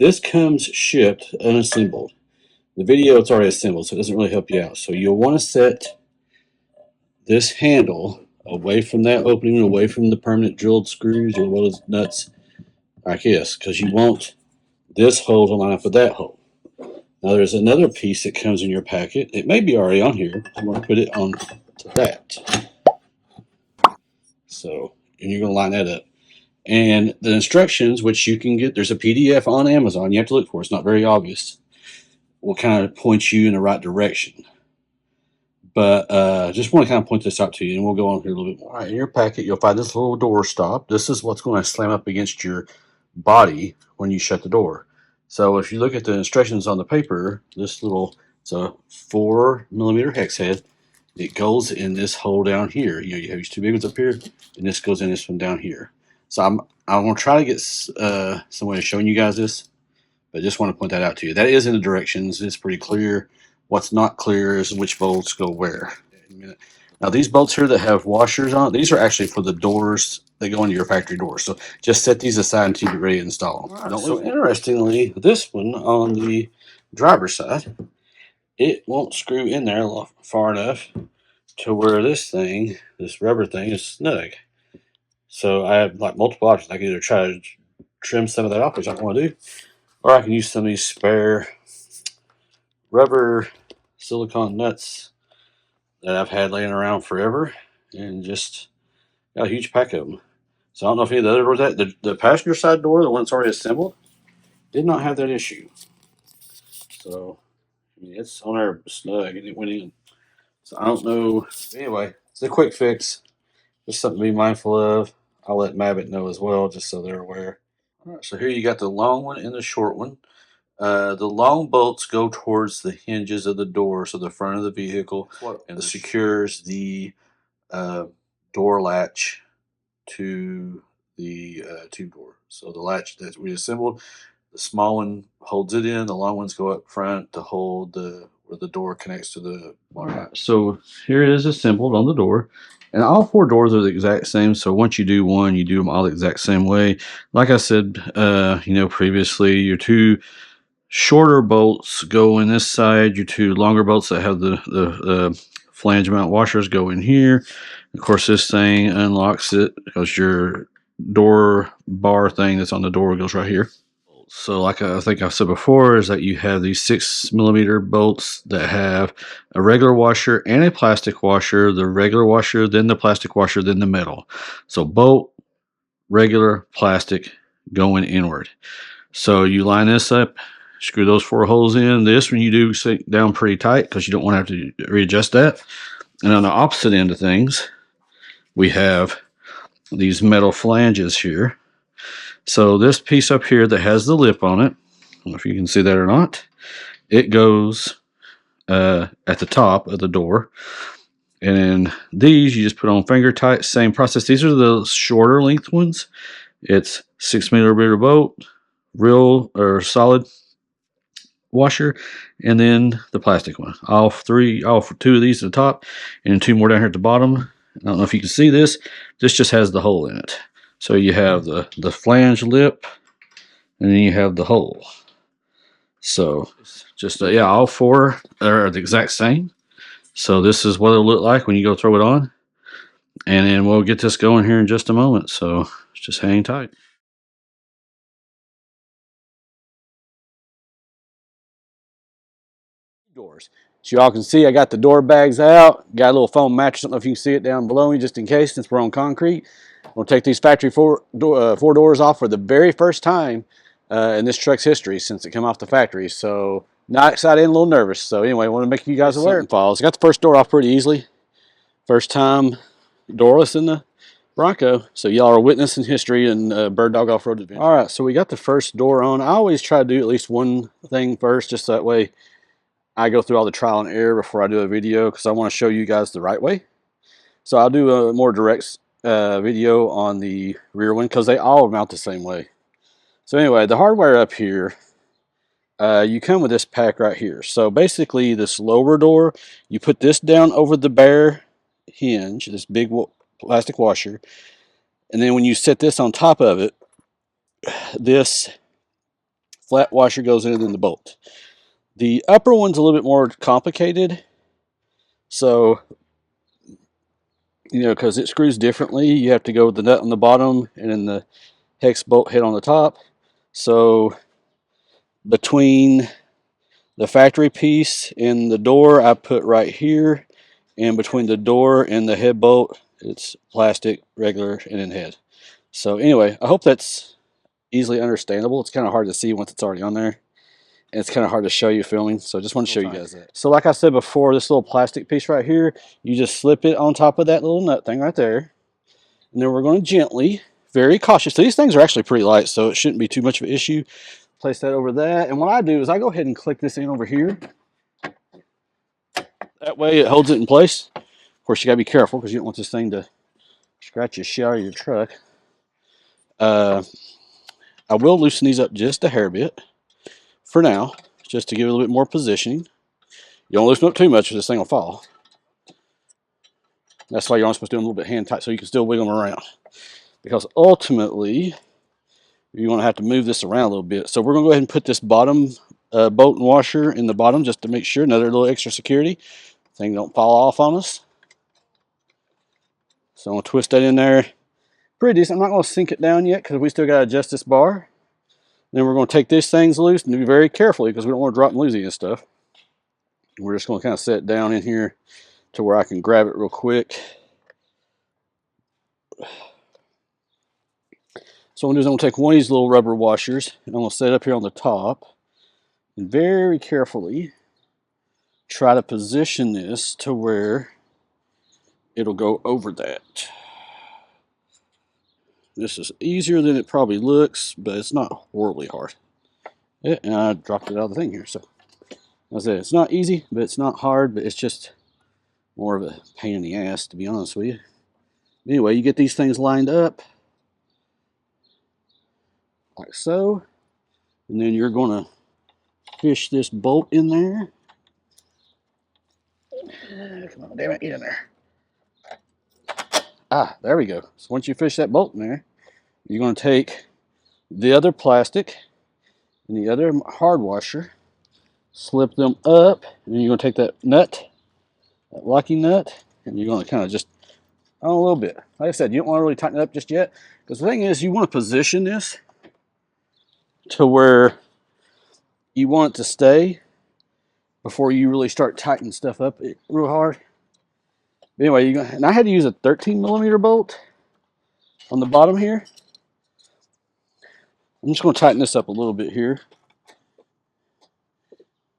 This comes shipped unassembled. The video, it's already assembled, so it doesn't really help you out. So you'll want to set this handle away from that opening, away from the permanent drilled screws or well as nuts like this, because you want this hole to line up with that hole. Now there's another piece that comes in your packet. It may be already on here. I'm going to put it on to that. So, and you're going to line that up. And the instructions, which you can get, there's a PDF on Amazon. You have to look for it. It's not very obvious. Will kind of point you in the right direction. But just want to kind of point this out to you, and we'll go on here a little bit more. All right, in your packet, you'll find this little door stop. This is what's going to slam up against your body when you shut the door. So if you look at the instructions on the paper, this little, it's a 4mm hex head. It goes in this hole down here. You know, you have these two big ones up here, and this goes in this one down here. So I'm going to try to get some way of showing you guys this, but just want to point that out to you. That is in the directions. It's pretty clear. What's not clear is which bolts go where. Now these bolts here that have washers on, these are actually for the doors that go into your factory doors. So just set these aside until you get ready to install them. Right, so interestingly, this one on the driver's side, it won't screw in there far enough to where this thing, this rubber thing, is snug. So I have like multiple options. I can either try to trim some of that off, which I want to do, or I can use some of these spare rubber silicone nuts that I've had laying around forever, and just got a huge pack of them. So I don't know if any of the other doors, the passenger side door, the one that's already assembled, did not have that issue. So I mean, it's on there snug, and it went in. So I don't know. Anyway, it's a quick fix. Just something to be mindful of. I'll let Mabett know as well, just so they're aware. All right, so here you got the long one and the short one. The long bolts go towards the hinges of the door, so the front of the vehicle, and it secures the door latch to the tube door. So the latch that we assembled, the small one holds it in, the long ones go up front to hold where the door connects to the bar. All right, so here it is assembled on the door. And all four doors are the exact same. So once you do one, you do them all the exact same way. Like I said, previously, your two shorter bolts go in this side. Your two longer bolts that have the flange mount washers go in here. Of course, this thing unlocks it because your door bar thing that's on the door goes right here. So like I think I've said before, is that you have these 6mm bolts that have a regular washer and a plastic washer. The regular washer, then the plastic washer, then the metal. So bolt, regular, plastic, going inward. So you line this up, screw those four holes in. This one you do sink down pretty tight because you don't want to have to readjust that. And on the opposite end of things, we have these metal flanges here. So this piece up here that has the lip on it, I don't know if you can see that or not, it goes at the top of the door. And then these you just put on finger tight, same process. These are the shorter length ones. It's 6mm bolt, real or solid washer, and then the plastic one. All two of these at the top, and two more down here at the bottom. I don't know if you can see this. This just has the hole in it. So you have the flange lip, and then you have the hole. So just yeah, all four are the exact same. So this is what it'll look like when you go throw it on, and then we'll get this going here in just a moment. So just hang tight. Doors. So y'all can see I got the door bags out, got a little foam mattress. I don't know if you can see it down below me, just in case, since we're on concrete. We'll take these factory four doors off for the very first time in this truck's history since it came off the factory. So not excited and a little nervous. So anyway, I want to make you guys aware. Falls. I got the first door off pretty easily. First time doorless in the Bronco. So y'all are witnessing history and Bird Dog Off-Road Adventure. All right, so we got the first door on. I always try to do at least one thing first, just so that way I go through all the trial and error before I do a video, because I want to show you guys the right way. So I'll do a more direct video on the rear one, because they all mount the same way. So anyway, the hardware up here, you come with this pack right here. So basically this lower door, you put this down over the bare hinge, this big plastic washer, and then when you set this on top of it, this flat washer goes in and then the bolt. The upper one's a little bit more complicated. So, you know, because it screws differently, you have to go with the nut on the bottom and then the hex bolt head on the top. So between the factory piece and the door, I put right here, and between the door and the head bolt, it's plastic, regular, and then head. So anyway, I hope that's easily understandable. It's kind of hard to see once it's already on there, and it's kind of hard to show you filming, so I just want to show you guys that. So like I said before, this little plastic piece right here, you just slip it on top of that little nut thing right there, and then we're going to gently, very cautious. So these things are actually pretty light, so it shouldn't be too much of an issue. Place that over that, and what I do is I go ahead and click this in over here. That way it holds it in place. Of course, you got to be careful because you don't want this thing to scratch the shit out of your truck. I will loosen these up just a hair bit for now, just to give it a little bit more positioning. You don't loosen up too much or this thing will fall. That's why you're only supposed to do them a little bit hand tight so you can still wiggle them around. Because ultimately, you're going to have to move this around a little bit. So we're going to go ahead and put this bottom bolt and washer in the bottom just to make sure, another little extra security. Thing don't fall off on us. So I'm going to twist that in there. Pretty decent. I'm not going to sink it down yet because we still got to adjust this bar. Then we're going to take these things loose and be very carefully because we don't want to drop and lose any of this stuff. We're just going to kind of set it down in here to where I can grab it real quick. So what I'm going to do is I'm going to take one of these little rubber washers and I'm going to set it up here on the top and very carefully try to position this to where it'll go over that. This is easier than it probably looks, but it's not horribly hard. Yeah, and I dropped it out of the thing here. So I said it's not easy, but it's not hard, but it's just more of a pain in the ass, to be honest with you. Anyway, you get these things lined up like so, and then you're going to fish this bolt in there. Come on, damn it, get in there. Ah, there we go. So once you fish that bolt in there, you're going to take the other plastic and the other hard washer, slip them up, and then you're going to take that nut, that locking nut, and you're going to kind of just, a little bit. Like I said, you don't want to really tighten it up just yet, because the thing is, you want to position this to where you want it to stay before you really start tightening stuff up real hard. Anyway, and I had to use a 13mm bolt on the bottom here. I'm just going to tighten this up a little bit here,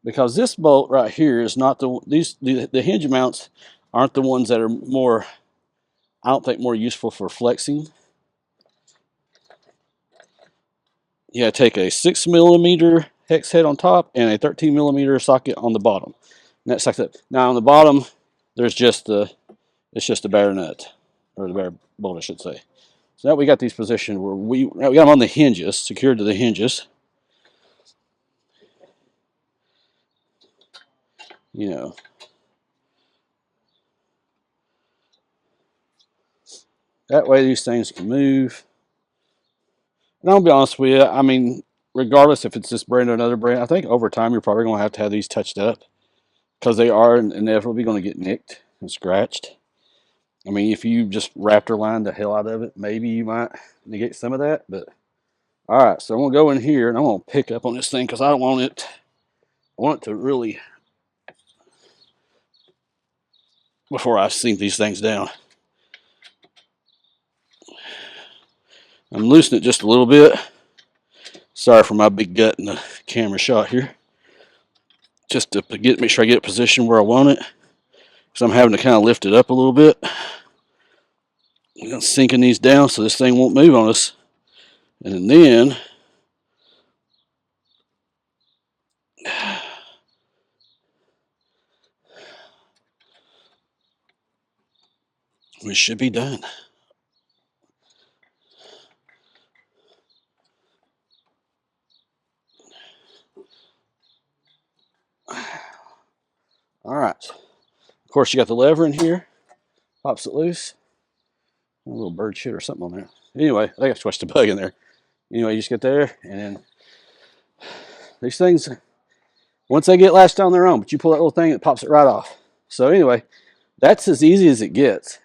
because this bolt right here is not the hinge mounts aren't the ones that are more, I don't think, more useful for flexing. You got to take a 6mm hex head on top and a 13mm socket on the bottom. And that's like that. Now on the bottom, there's just it's just a bare nut, or the bare bolt, I should say. So now we got these positioned where we got them on the hinges, secured to the hinges. You know, that way these things can move. And I'll be honest with you, I mean, regardless if it's this brand or another brand, I think over time you're probably going to have these touched up, because they are inevitably going to get nicked and scratched. I mean, if you just Braptor line the hell out of it, maybe you might negate some of that. But all right, so I'm going to go in here and I'm going to pick up on this thing because I don't want it. I want it to really, before I sink these things down. I'm loosening it just a little bit. Sorry for my big gut in the camera shot here. Just to make sure I get it positioned where I want it. Because I'm having to kind of lift it up a little bit. I'm sinking these down so this thing won't move on us. And then we should be done. All right. Of course, you got the lever in here. Pops it loose. A little bird shit or something on there. Anyway, I think I switched the bug in there. Anyway, you just get there and then these things, once they get latched on their own, but you pull that little thing, it pops it right off. So anyway, that's as easy as it gets.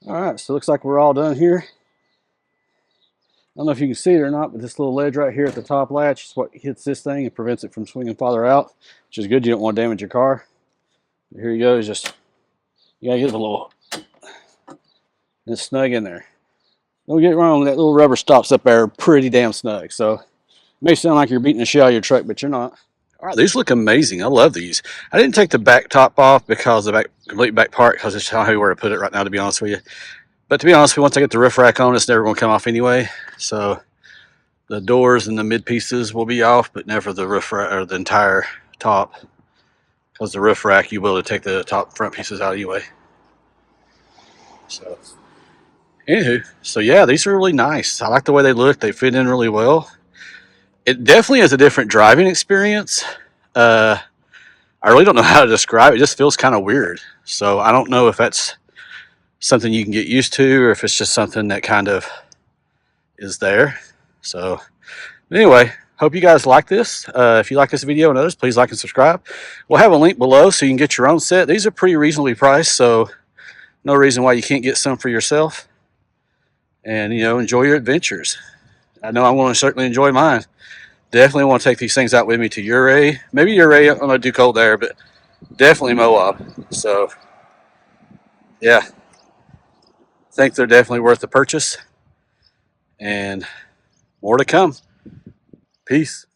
All right, so it looks like we're all done here. I don't know if you can see it or not, but this little ledge right here at the top latch is what hits this thing and prevents it from swinging farther out, which is good. You don't want to damage your car. But here you go. It's just, you gotta get it a little, it's snug in there. Don't get it wrong, that little rubber stops up there are pretty damn snug. So it may sound like you're beating the shit out of your truck, but you're not. All right, these look amazing. I love these. I didn't take the back top off because the complete back part, because it's not where to put it right now, to be honest with you. But to be honest with you, once I get the roof rack on, it's never going to come off anyway. So the doors and the mid pieces will be off, but never the roof rack or the entire top. Because the roof rack, you will take the top front pieces out anyway. So, anywho, so yeah, these are really nice. I like the way they look. They fit in really well. It definitely is a different driving experience. I really don't know how to describe it. It just feels kind of weird. So I don't know if that's something you can get used to or if it's just something that kind of is there. So anyway, hope you guys like this. If you like this video and others, please like and subscribe. We'll have a link below so you can get your own set. These are pretty reasonably priced, so no reason why you can't get some for yourself. And, you know, enjoy your adventures. I know I want to certainly enjoy mine. Definitely want to take these things out with me to Uray. Maybe Uray, I'm going to do cold there, but definitely Moab. So, yeah, I think they're definitely worth the purchase. And more to come. Peace.